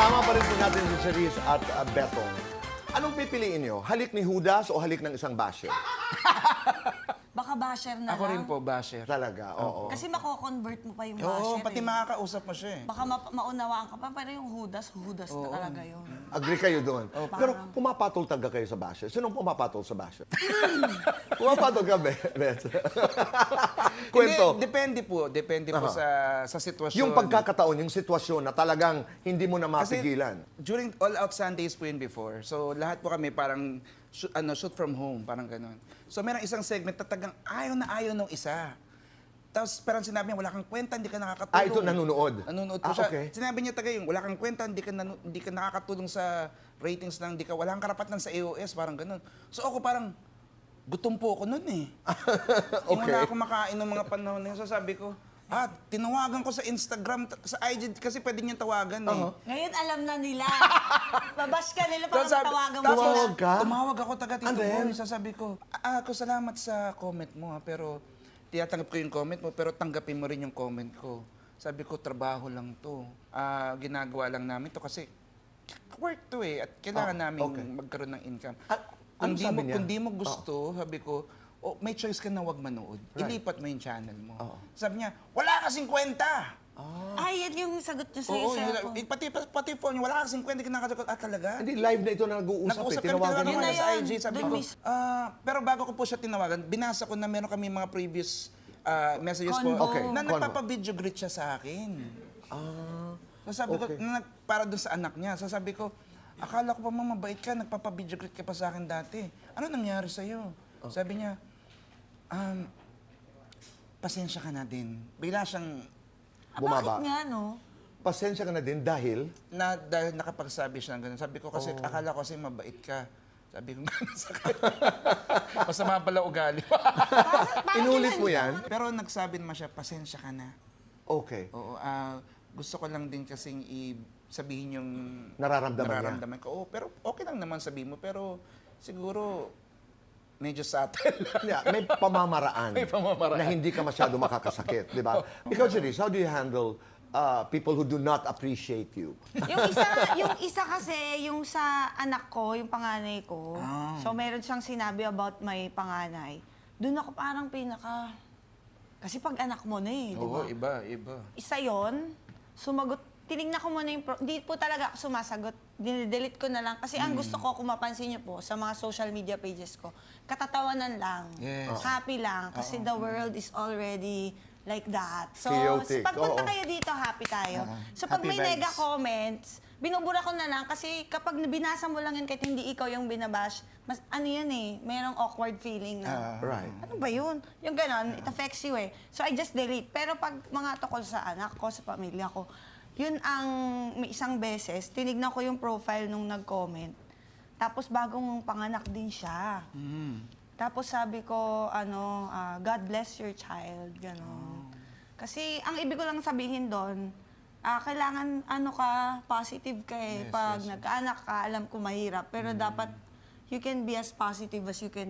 Kasama pa rin po natin si Charisse at Betong. Anong pipiliin nyo? Halik ni Judas o halik ng isang basher? Baka basher na Ako lang. rin po, basher. Talaga, oo. Kasi mako-convert mo pa yung Oo, basher pati eh. makakausap mo siya eh. Baka maunawaan ka pa, pero yung Judas na talaga yun. Agree kayo doon. Pero pumapatol talaga kayo sa basher. Sinong pumapatol sa basher? Pumapatol ka, Bet? Kwento. Hindi, depende po sa sitwasyon. Yung pagkakataon, yung sitwasyon na talagang hindi mo na mapigilan. During All Out Sundays po yun before, so lahat po kami parang shoot from home, parang ganun. So merong isang segment na tagang ayaw na ayaw nung isa. Tapos parang sinabi niya, wala kang kwenta, hindi ka nakakatulong. Ah, ito nanonood? Nanonood po siya. Okay. Sinabi niya tagay, wala kang kwenta, hindi ka nakakatulong sa ratings lang, wala kang karapatan sa AOS, parang ganun. So ako parang, gutom po ako nun eh. Yung wala akong makain ng mga panahon na yun. So sabi ko, tinawagan ko sa Instagram, sa IG, kasi pwede niyang tawagan eh. Ngayon alam na nila. Babash ka nila para Tapos tawagan mo Tumawag sila. ka? Tumawag ako taga Tito And then? Boy. Sasabi ko, ako salamat sa comment mo pero tinatanggap ko yung comment mo pero tanggapin mo rin yung comment ko. Sabi ko, trabaho lang to. Ginagawa lang namin to kasi work to eh at kailangan namin magkaroon ng income. Ano sabi niya? Kung di mo gusto, sabi ko, may choice ka na wag manood. Ilipat mo yung channel mo. Sabi niya, wala kasing kwenta. Ay, yan yung sagot niya sa'yo. Oo, pati phone niya, wala kasing kwenta kinakasagot. Talaga? Hindi, live na ito na nag-uusap eh. Nag-usap kami Tinawagan talaga mo. na sa yun. IG. Sabi Doon ko, mismo. pero bago ko po siya tinawagan, binasa ko na meron kami mga previous messages Convo. po Okay, na convo. nagpapa-video greet siya sa akin. So sabi ko, okay. para dun sa anak niya, so sabi ko, akala ko pa mabait ka, nagpapa-video greet ka pa sa akin dati. Ano nangyari sa'yo? Sabi niya, pasensya ka na din. Bigla siyang, Bumaba. Bakit nga, no? Pasensya ka na din dahil dahil nakapagsabi siya ng ganun. Sabi ko kasi, akala ko kasi mabait ka. Sabi ko gano'n sa kanya. Masama pala ugali. inulit mo yan. Pero nagsabi naman siya, pasensya ka na. Okay. Oo, gusto ko lang din kasing sabihin yung Nararamdaman ko. Oh, pero okay lang naman sabihin mo, pero siguro medyo subtle. Yeah, may pamamaraan. May pamamaraan. Na hindi ka masyado makakasakit, di ba? Ikaw, Charisse, how do you handle people who do not appreciate you? Yung isa kasi, yung sa anak ko, yung panganay ko. So, meron siyang sinabi about my panganay. Doon ako parang kasi pag anak mo na eh, di ba? Oo, iba. Isa yon, sumagot, tinignan ko muna yung, hindi po talaga ako sumasagot, dinidelete ko na lang. Kasi ang gusto ko, kung mapansin niyo po, sa mga social media pages ko, katatawanan lang, Yes. happy lang, kasi the world is already like that. So, Chaotic, pagpunta oo. kayo dito, happy tayo. So, pag Happy may vibes. nega comments, binubura ko na lang kasi kapag binasa mo lang yun kahit hindi ikaw yung binabash, mas ano yun eh, mayroong awkward feeling na, Right. ano ba yun? Yung ganon, it affects you eh. So I just delete. Pero pag mga tungkol sa anak ko, sa pamilya ko, yun ang may isang beses, tinignan ko yung profile nung nag-comment. Tapos bagong panganak din siya. Tapos sabi ko, God bless your child, gano'n. Kasi ang ibig ko lang sabihin doon, kailangan positive ka eh. Pag nagkaanak ka, alam ko mahirap. Pero dapat, you can be as positive as you can.